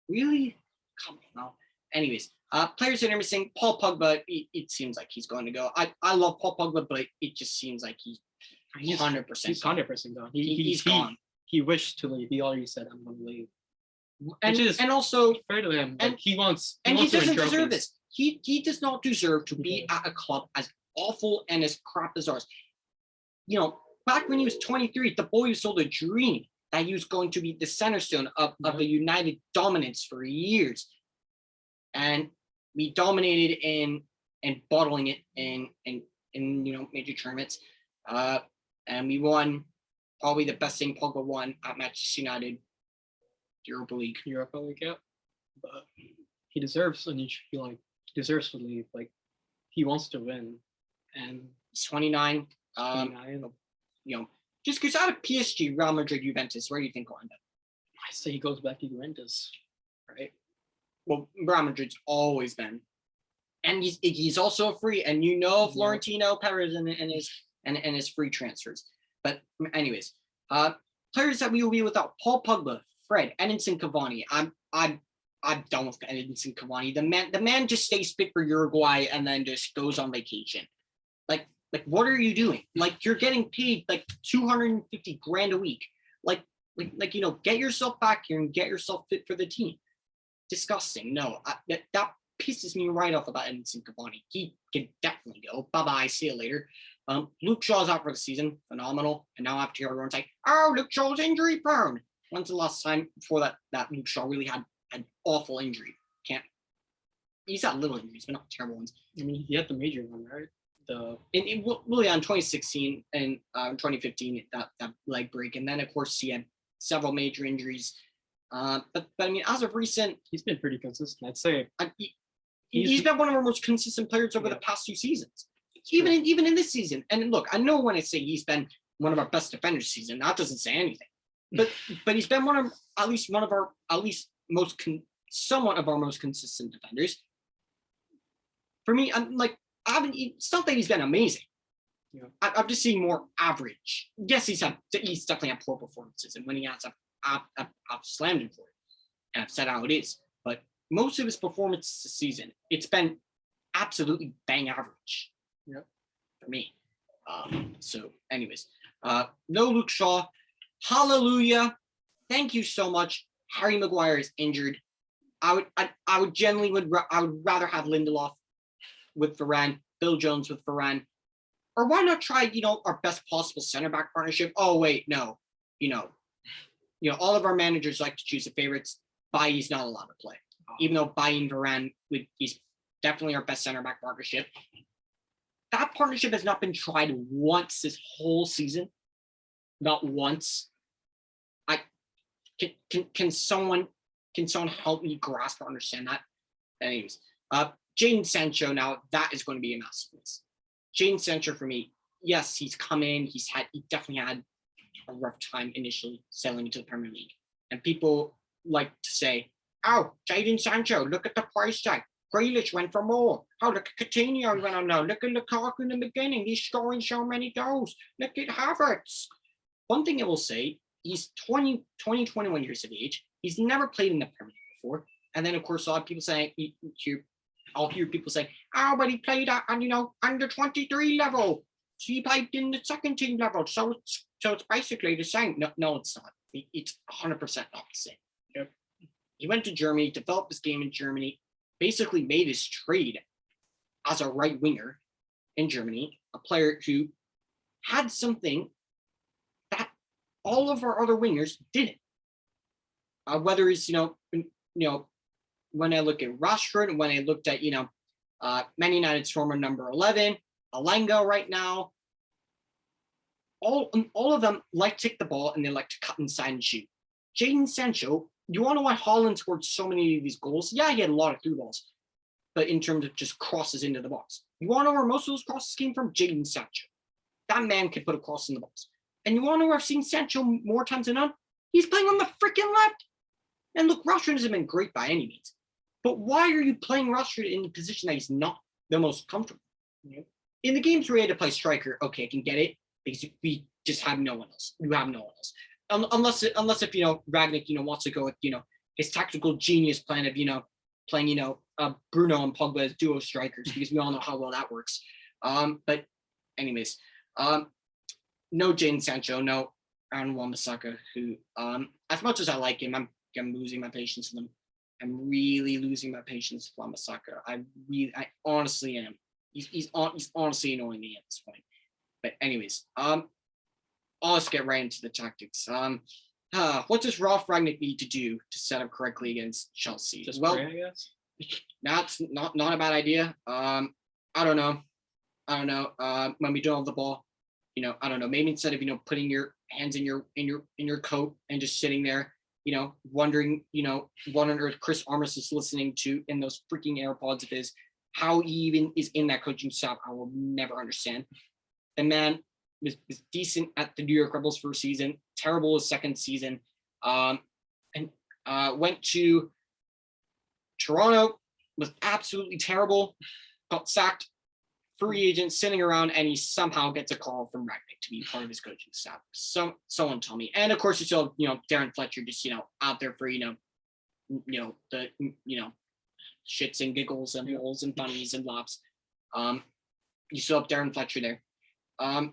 Really? Come on now. Anyways, players that are missing, Paul Pogba, it seems like he's going to go. I love Paul Pogba, but it just seems like he's 100%. He's 100% gone. He's gone. He wished to leave. He already said, "I'm going to leave." And also fair to him. And he wants. He doesn't deserve trophies. this. He does not deserve to be at a club as awful and as crap as ours. Back when he was 23, the boy was sold a dream that he was going to be the center stone of the United dominance for years, and we dominated in bottling it in major tournaments, and we won probably the best thing Pogba won at Manchester United, Europa League. Yeah. But he deserves, and he deserves to leave. Like, he wants to win, and he's 29. Just because out of PSG, Real Madrid, Juventus, where do you think he'll end up? I say he goes back to Juventus, right? Well, Real Madrid's always been, and he's also a free, and Florentino Perez and his free transfers. But anyways, players that we will be without: Paul Pogba, Fred, Edinson Cavani. I'm done with Edinson Cavani. The man just stays fit for Uruguay and then just goes on vacation. Like, what are you doing? Like, you're getting paid like $250,000 a week. Get yourself back here and get yourself fit for the team. Disgusting. No, that pisses me right off about Edinson Cavani. He can definitely go. Bye-bye. See you later. Luke Shaw's out for the season. Phenomenal. And now after everyone's like, oh, Luke Shaw's injury prone. When's the last time before that Luke Shaw really had an awful injury? He's had little injuries, but not terrible ones. I mean, he had the major one, right? In 2016 and 2015, that leg break. And then, of course, he had several major injuries. But I mean, as of recent, he's been pretty consistent. I'd say he's been one of our most consistent players over the past 2 seasons. Even in this season. And look, I know when I say he's been one of our best defenders this season, that doesn't say anything. But he's been somewhat of our most consistent defenders. For me, it's not that he's been amazing. Yeah. I'm just seeing more average. Yes, he's definitely had poor performances, and when he has, I've slammed him for it, and I've said how it is. But most of his performances this season, it's been absolutely bang average. Yeah. For me. So, anyways, no Luke Shaw. Hallelujah! Thank you so much. Harry Maguire is injured. I would rather have Lindelof with Varane, Bill Jones with Varane, or why not try our best possible center back partnership? Oh wait, no, all of our managers like to choose the favorites. Bailly's not allowed to play, even though Bailly and Varane, he's definitely our best center back partnership. That partnership has not been tried once this whole season. Not once. Can someone help me grasp or understand that? Anyways, Jaden Sancho, now that is going to be a masterpiece. Jaden Sancho for me, yes, he's come in. He definitely had a rough time initially settling into the Premier League. And people like to say, oh, Jaden Sancho, look at the price tag. Grealish went for more. Oh, look at Coutinho went on now. Look at Lukaku in the beginning. He's scoring so many goals. Look at Havertz. One thing I will say, he's 21 years of age. He's never played in the Premier League before. And then, of course, a lot of people saying, I'll hear people say, oh, but he played at, under 23 level. So he played in the second team level. So it's basically the same. No, it's not. It's 100% not the same. Yep. He went to Germany, developed his game in Germany, basically made his trade as a right winger in Germany, a player who had something that all of our other wingers didn't. Whether it's, when I look at Rashford, when I looked at, Man United's former number 11, Alenga right now, all of them like to take the ball and they like to cut inside and shoot. Jaden Sancho, you want to know why Haaland scored so many of these goals? Yeah, he had a lot of through balls, but in terms of just crosses into the box. You want to know where most of those crosses came from? Jaden Sancho. That man can put a cross in the box. And you want to know where I've seen Sancho more times than none? He's playing on the freaking left. And look, Rashford hasn't been great by any means. But why are you playing Rashford in a position that he's not the most comfortable? In the games where he had to play striker, okay, I can get it, because we just have no one else. You have no one else. Unless if, Rangnick, wants to go with, his tactical genius plan of, playing, Bruno and Pogba as duo strikers, because we all know how well that works. But anyways, no Jaden Sancho, no Aaron Wan-Bissaka, who, as much as I like him, I'm losing my patience with him. I'm really losing my patience with Wan-Bissaka. I honestly am. He's honestly annoying me at this point. But anyways, let's get right into the tactics. What does Ralf Rangnick need to do to set up correctly against Chelsea? Just pray, I guess. That's not a bad idea. I don't know. When we don't have the ball, I don't know. Maybe instead of putting your hands in your coat and just sitting there, wondering, what on earth Chris Armas is listening to in those freaking AirPods of his, how he even is in that coaching staff, I will never understand. The man was decent at the New York Rebels first season, terrible his second season, and went to Toronto, was absolutely terrible, got sacked, free agent, sitting around, and he somehow gets a call from Rangnick to be part of his coaching staff. Someone tell me. And of course, you still have, Darren Fletcher just, out there for, the, shits and giggles and holes and bunnies and laughs. You still have Darren Fletcher there. How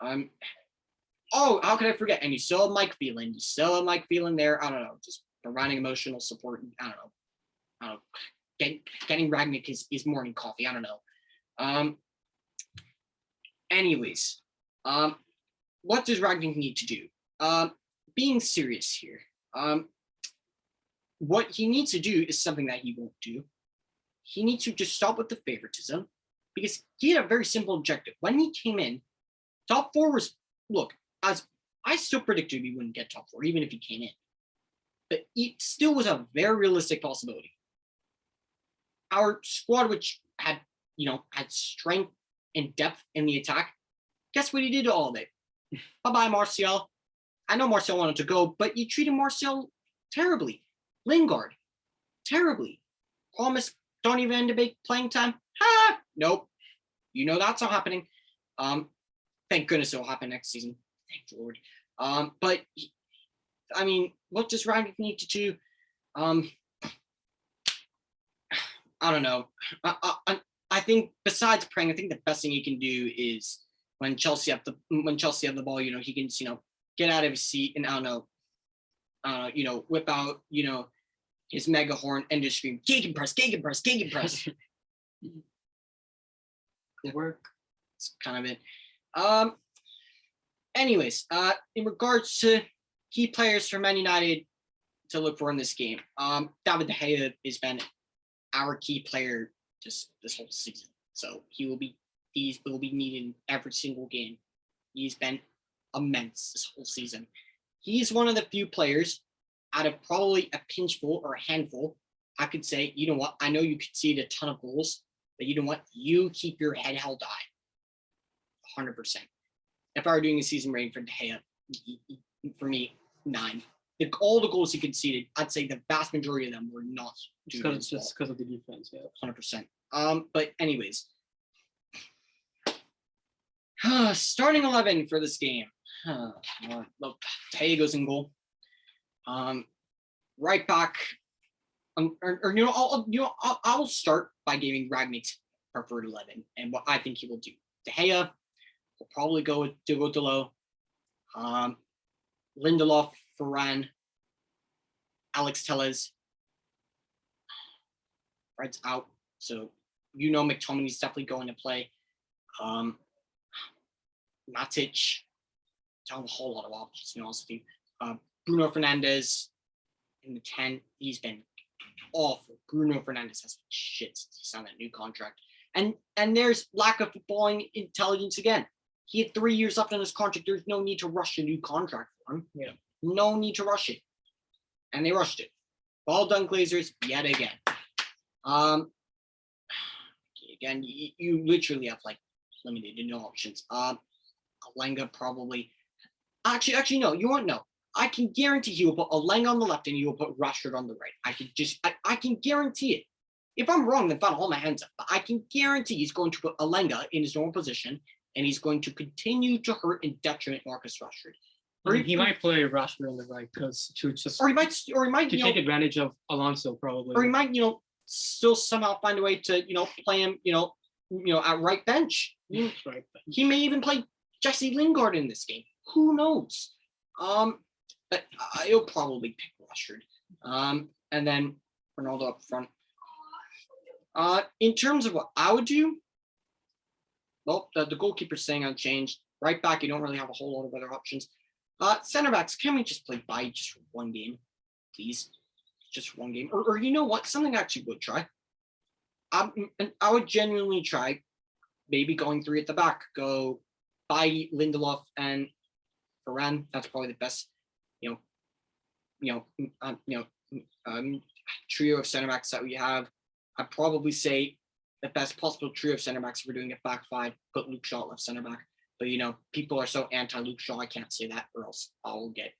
could I forget? And you still have Mike Phelan. You still have Mike Phelan there. I don't know, just providing emotional support. I don't know. Getting Rangnick his morning coffee. I don't know. Anyways, what does Rangnick need to do? Being serious here. What he needs to do is something that he won't do. He needs to just stop with the favoritism, because he had a very simple objective. When he came in, top four was, look, as I still predicted we wouldn't get top four, even if he came in. But it still was a very realistic possibility. Our squad, which had strength and depth in the attack, guess what he did to all of it? Bye-bye, Martial. I know Martial wanted to go, but you treated Martial terribly. Lingard, terribly. Promise Donny van de Beek playing time? Nope. That's not happening. Thank goodness it'll happen next season. Thank the Lord. But what does Rangnick need to do? I don't know. I think besides praying, I think the best thing he can do is when Chelsea have the ball, he can get out of his seat and whip out his mega horn and just scream gegenpress. Good work. That's kind of it. Anyways, in regards to key players for Man United to look for in this game, Daveye Akhil has been our key player just this whole season. So he will be needed in every single game. He's been immense this whole season. He's one of the few players out of probably a pinchful or a handful, I could say, you know what, I know you conceded a ton of goals, but you know what, you keep your head held high. 100%. if I were doing a season rating for De Gea, for me, 9. All the goals he conceded, I'd say the vast majority of them were not due to his just because of the defense. Yeah, 100%. But anyways, starting 11 for this game. Look, De Gea goes in goal. Right back. I'll start by giving Ragnick's preferred 11 and what I think he will do. De Gea will probably go with Delo. Lindelof, Varane, Alex Telles. Fred's out, so McTominay's definitely going to play. Matic, don't have a whole lot of options, to be honest with you. Bruno Fernandes in the 10. He's been awful. Bruno Fernandes has been shit since he signed that new contract. And there's lack of footballing intelligence again. He had 3 years left on his contract. There's no need to rush a new contract for him. Yeah. No need to rush it. And they rushed it. Well done, Glazers, yet again. Again, you literally have like limited to no options. Alenga probably. Actually, no, you won't know. I can guarantee he will put Alenga on the left and he will put Rashford on the right. I can guarantee it. If I'm wrong, then fine, I'll hold my hands up. But I can guarantee he's going to put Alenga in his normal position and he's going to continue to hurt and detriment Marcus Rashford. Or he might play Rashford on the right because to take advantage of Alonso probably. Or he might, still somehow find a way to, play him, at right bench. He may even play Jesse Lingard in this game. Who knows? But he'll probably pick Rashford. And then Ronaldo up front. In terms of what I would do, well, the goalkeeper's staying unchanged. Right back, you don't really have a whole lot of other options. Center backs, can we just play by just for one game, please? Just one game. Or you know what? Something I actually would try. I would genuinely try maybe going 3 at the back. Go by Lindelof and Varane. That's probably the best, trio of center backs that we have. I'd probably say the best possible trio of center backs if we're doing a back 5, put Luke Shaw left center back. But, people are so anti-Luke Shaw, I can't say that or else I'll get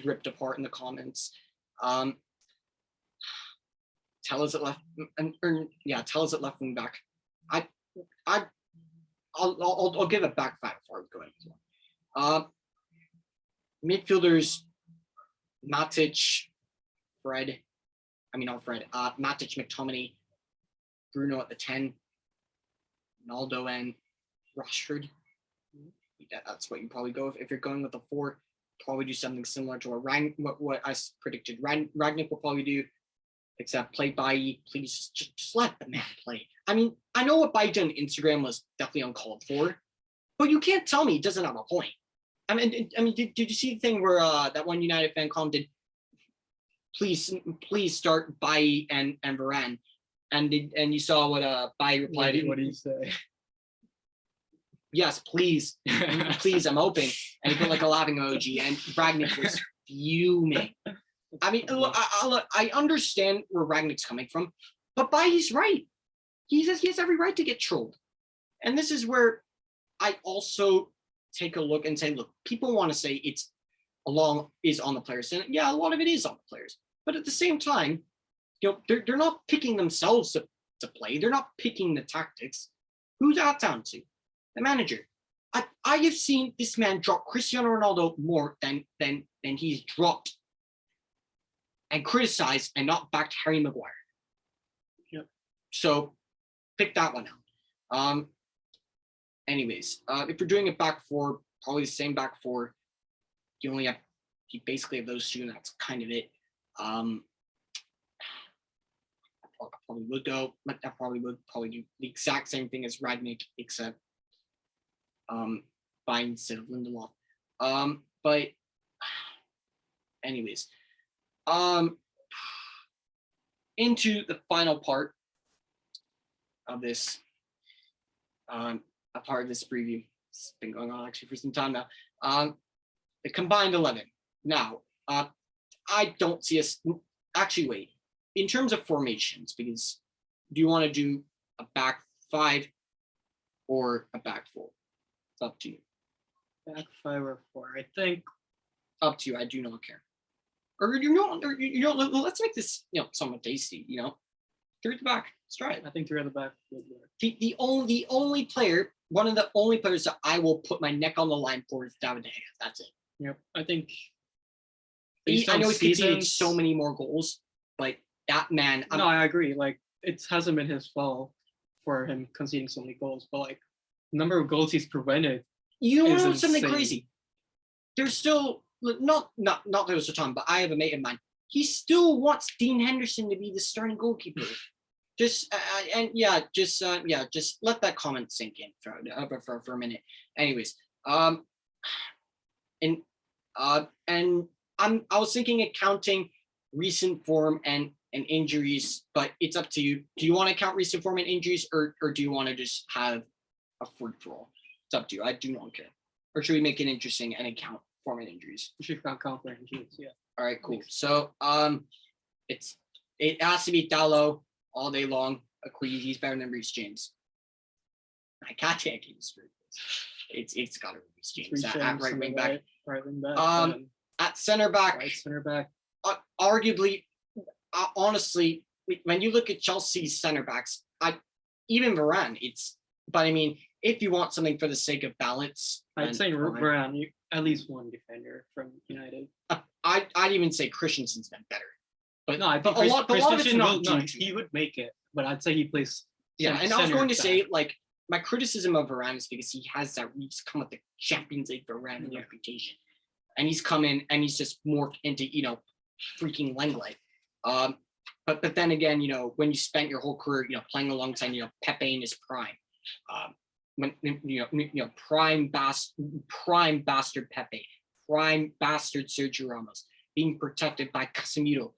ripped apart in the comments. Telles at left, Telles at left wing back. I'll give it back 5 before going. Midfielders, Matic, Matic, McTominay, Bruno at the 10, Ronaldo and Rashford. That's what you probably go if you're going with the 4. Probably do something similar to what I predicted. Ragnick will probably do, except play Bailly. Please just let the man play. I mean, I know what Bailly did on Instagram was definitely uncalled for, but you can't tell me he doesn't have a point. I mean, did you see the thing where that one United fan commented, please start Bailly and Varane, and you saw what Bailly replied. What did he say? Yes, please, I'm hoping. And he put like a laughing emoji, and Ragnick was fuming. I mean, look, I understand where Ragnick's coming from, but Bailly's right. He has every right to get trolled. And this is where I also take a look and say, look, people want to say is on the players. And yeah, a lot of it is on the players. But at the same time, they're not picking themselves to play. They're not picking the tactics. Who's that down to? The manager. I have seen this man drop Cristiano Ronaldo more than he's dropped and criticized and not backed Harry Maguire. Yep. So pick that one out. Anyways, if you're doing a back 4, probably the same back 4. You basically have those 2, and that's kind of it. I probably would go. I probably would do the exact same thing as Ragnick, except by instead of Lindelof. But anyways, into the final part of this, a part of this preview. It's been going on actually for some time now. The combined 11. Now, I don't see us. Actually, wait. In terms of formations, because do you want to do a back 5 or a back 4? It's up to you. Back 5 or 4. I think Up to you. I do not care. Or let's make this somewhat tasty. Three at the back. Let's try it. I think 3 at the back would work. The only player, one of the only players that I will put my neck on the line for is Daveye Akhil. That's it. Yep. I think I know he's conceded so many more goals, but that man. No, I agree. Like, it hasn't been his fault for him conceding so many goals, but like, the number of goals he's prevented. You know something insane. crazy? There's still not that was the time, but I have a mate of mine. He still wants Dean Henderson to be the starting goalkeeper. Just let that comment sink in for a minute. Anyways, I was thinking of counting recent form and injuries, but it's up to you. Do you want to count recent form and injuries, or do you want to just have a free for all? It's up to you. I do not care. Or should we make it interesting and count form and injuries? You should count for injuries. Yeah. All right, cool. So it has to be Dallo all day long. He's better than Reece James. I can't take it. It's got to be Reece James at right wing back. Right wing back. At center back. Right center back. Arguably, honestly, when you look at Chelsea's center backs, even Varane, but I mean, if you want something for the sake of balance, I'd say Varane, at least one defender from United. I'd even say Christensen's been better. But no, I think he would make it, but I'd say he plays. Yeah, and I was going to say, like, my criticism of Varane is because he has he's come with the Champions League Varane reputation, and he's come in and he's just morphed into freaking Lenglet. But then again, when you spent your whole career playing alongside Pepe in his prime, when prime bastard Pepe, prime bastard Sergio Ramos, being protected by Casemiro,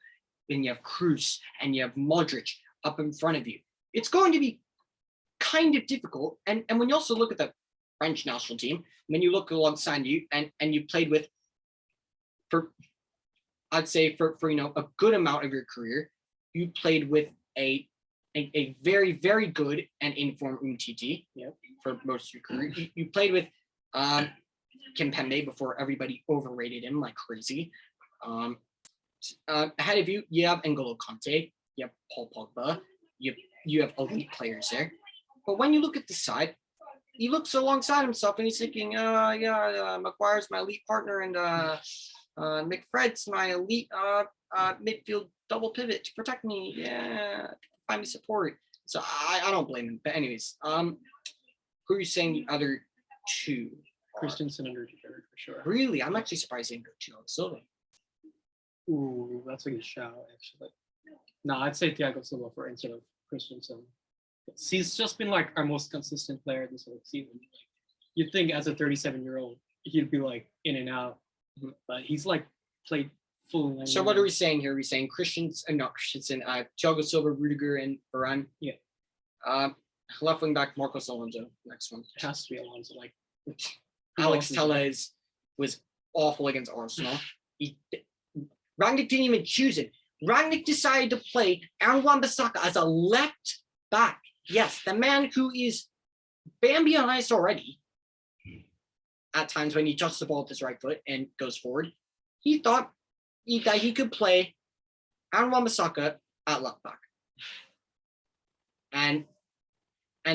then you have Cruz and you have Modric up in front of you. It's going to be kind of difficult. And when you also look at the French national team, when you look alongside you and you played with, I'd say for a good amount of your career, you played with a very, very good and informed Umtiti for most of your career. You played with Kimpembe before everybody overrated him like crazy. Ahead of you, you have N'Golo Kante, you have Paul Pogba, you have elite players there. But when you look at the side, he looks alongside himself and he's thinking, Maguire's my elite partner and McFred's my elite midfield double pivot to protect me. Yeah, find me support. So I don't blame him. But anyways, who are you saying the other two? Christensen and Rudiger for sure. Really? I'm actually surprised he didn't go Thiago Silva. Ooh, that's a good shout, actually. No, I'd say Thiago Silva instead of Christensen. He's just been like our most consistent player this whole season. You'd think as a 37-year-old, he'd be like in and out, but he's like played full. So what are we saying here? Are we saying not Christensen, Thiago Silva, Rudiger, and Varane? Yeah. Left wing back, Marcos Alonso. Next one. It has to be Alonso. Like Alex Telles was awful against Arsenal. Rangnick didn't even choose it. Rangnick decided to play Aaron Wan-Bissaka as a left back. Yes, the man who is Bambi on ice already. At times when he adjusts the ball with his right foot and goes forward, he thought that he could play Aaron Wan-Bissaka at left back. And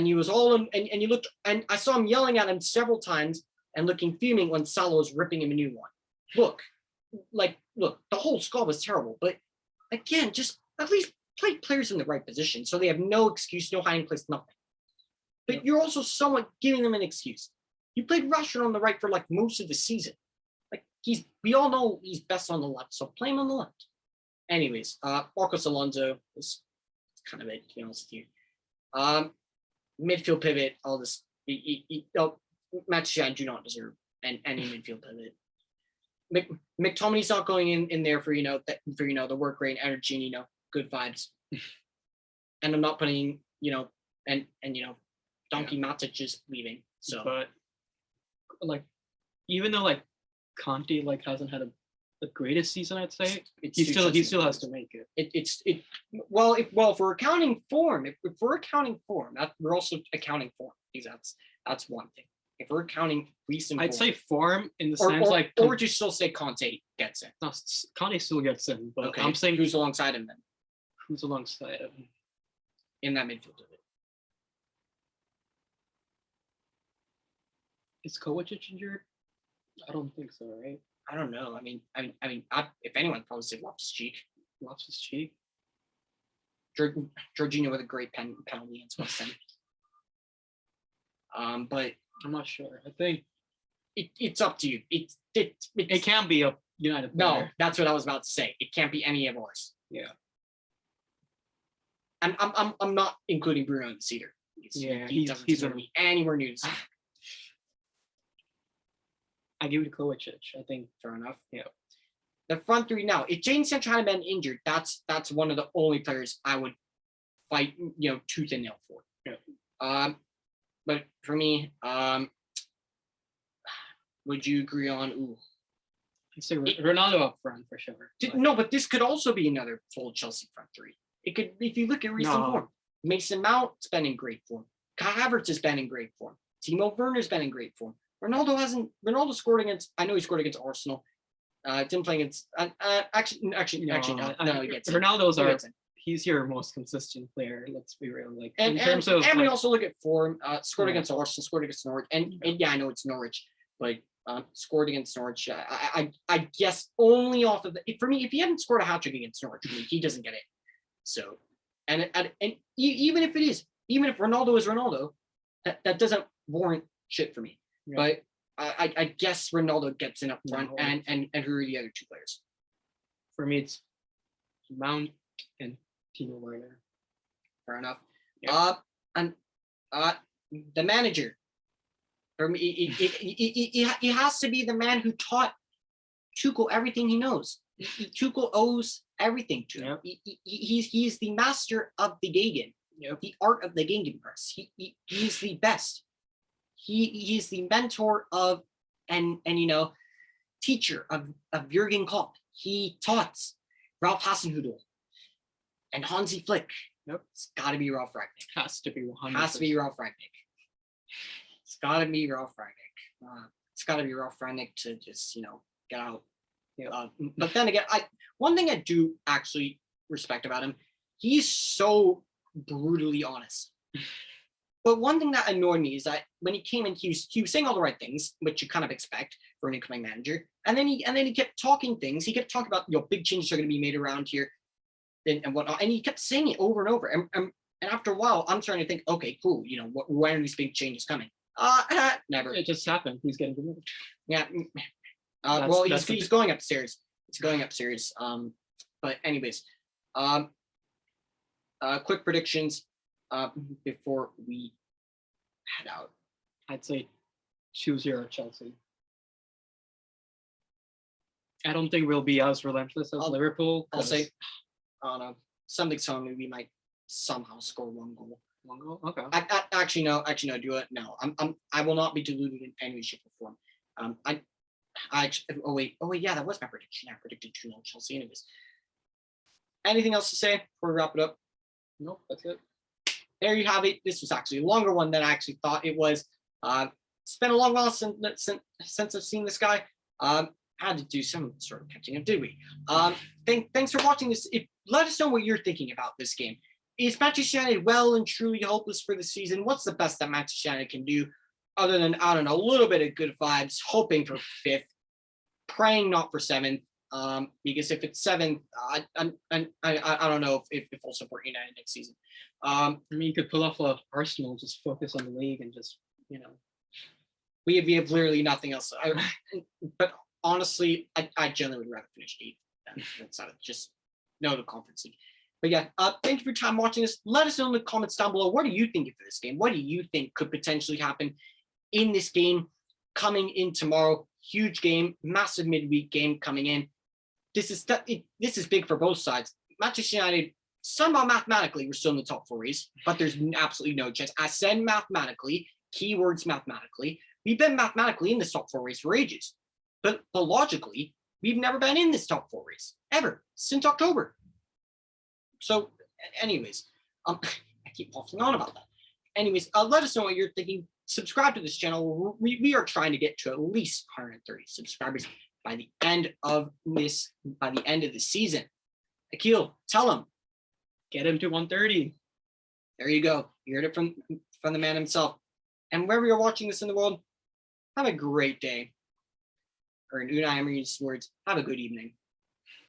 he was all in, and you looked, and I saw him yelling at him several times and looking fuming when Salah was ripping him a new one. Look, the whole squad was terrible, but again, just at least play players in the right position so they have no excuse, no hiding place, nothing. But you're also somewhat giving them an excuse. You played Rashford on the right for like most of the season. Like we all know he's best on the left, so play him on the left. Anyways, Marcos Alonso is kind of it, to be honest with you. Midfield pivot, all this. Matches I do not deserve any midfield pivot. McTominay's not going in there for the work rate, energy, and good vibes. And I'm not putting Donkey Matic is leaving. So, but like, even though like Conte like hasn't had the greatest season, I'd say he still has to make it. Well, if we're accounting form, that we're also accounting form because that's one thing. if we're counting recent, I'd say form in the or, sense or would you still say Conte gets in? no, Conte still gets in, but Okay. I'm saying who's alongside him then who's alongside him. in that midfield of it? Is Kovacic injured? I don't think so, right? I don't know. I mean, if anyone, probably say Loftus-Cheek. Loftus-Cheek. Jorginho with a great penalty against West Ham. But I'm not sure. I think it's up to you. it can be a United no, player. that's what I was about to say. It can't be any of ours. Yeah. I'm not including Bruno in the cedar. He doesn't deserve to be anywhere near this. I give it to Kovacic. I think Fair enough. Yeah. The front three now. If Jaden Sancho hadn't been injured, that's one of the only players I would fight, tooth and nail for. Yeah. But for me, would you agree on? I'd say Ronaldo up front for sure. No, but this could also be another full Chelsea front three. It could, if you look at recent form. Mason Mount's been in great form. Kai Havertz has been in great form. Timo Verner's been in great form. Ronaldo scored against. I know he scored against Arsenal. Didn't play against. Actually, no. He gets Ronaldo's he's your most consistent player. Let's be real. Like and we also look at form. Scored against Arsenal. Scored against Norwich. And yeah, I know it's Norwich, but scored against Norwich. I guess only off of for me, if he hadn't scored a hat trick against Norwich, he doesn't get it. So, and even if Ronaldo is Ronaldo, that doesn't warrant shit for me. Yeah. But I guess Ronaldo gets in up front, and who are the other two players? For me, it's Mount and Timo Verner. Fair enough. Yeah. And the manager. For me, he has to be the man who taught Tuchel everything he knows. Tuchel owes everything to him. Yep. He's the master of the Gegen, the art of the Gegenpress. He's the best. He's the mentor of and teacher of Jurgen Klopp. He taught Ralph Hasenhüttl and Hansi Flick. Yep. It's got to be Ralph Rangnick. Has to be 100%. Has to be Ralph Rangnick. It's got to be Ralph Rangnick. It's got to be Ralph Rangnick to just get out. But then again, one thing I do actually respect about him, he's so brutally honest. But one thing that annoyed me is that when he came in, he was saying all the right things, which you kind of expect for an incoming manager. And then he kept talking things. He kept talking about big changes are going to be made around here, and whatnot. And he kept saying it over and over. And after a while, I'm starting to think, okay, cool. When are these big changes coming? Never. It just happened. He's getting promoted. Yeah. He's going upstairs. It's going upstairs. But anyways, quick predictions before we head out. I'd say 2-0 Chelsea. I don't think we'll be as relentless as Liverpool. I'll say, something's telling me we might somehow score one goal. One goal? Okay. Actually, no. Do it. No, I will not be deluded in any way, shape, or form. Oh wait, yeah, that was my prediction. I predicted 2-0 Chelsea. Anyways, anything else to say before we wrap it up? Nope, that's it. There you have it. This was actually a longer one than I actually thought it was. It's been a long while since I've seen this guy. Had to do some sort of catching up, did we? Thanks for watching this. Let us know what you're thinking about this game. Is Manchester United well and truly hopeless for the season? What's the best that Manchester United can do? Other than, I don't know, a little bit of good vibes, hoping for 5th, praying not for 7th, because if it's 7th, I don't know if I'll support United next season. You could pull off Arsenal, just focus on the league and just, we have literally nothing else. But honestly, I generally would rather finish 8th than just no the conference league. But yeah, thank you for your time watching this. Let us know in the comments down below. What do you think of this game? What do you think could potentially happen in this game coming in tomorrow? Huge game, massive midweek game coming in. This is big for both sides. Manchester United, somehow mathematically, we're still in the top 4 race, but there's absolutely no chance. I said mathematically, keywords mathematically. We've been mathematically in this top 4 race for ages. But logically, we've never been in this top 4 race, ever, since October. So, anyways, I keep waffling on about that. Anyways, let us know what you're thinking. subscribe to this channel. We are trying to get to at least 130 subscribers by the end of this season. Akhil, tell him. Get him to 130. There you go. You heard it from the man himself. And wherever you're watching this in the world, have a great day. Or in Unai Emery's words, have a good evening.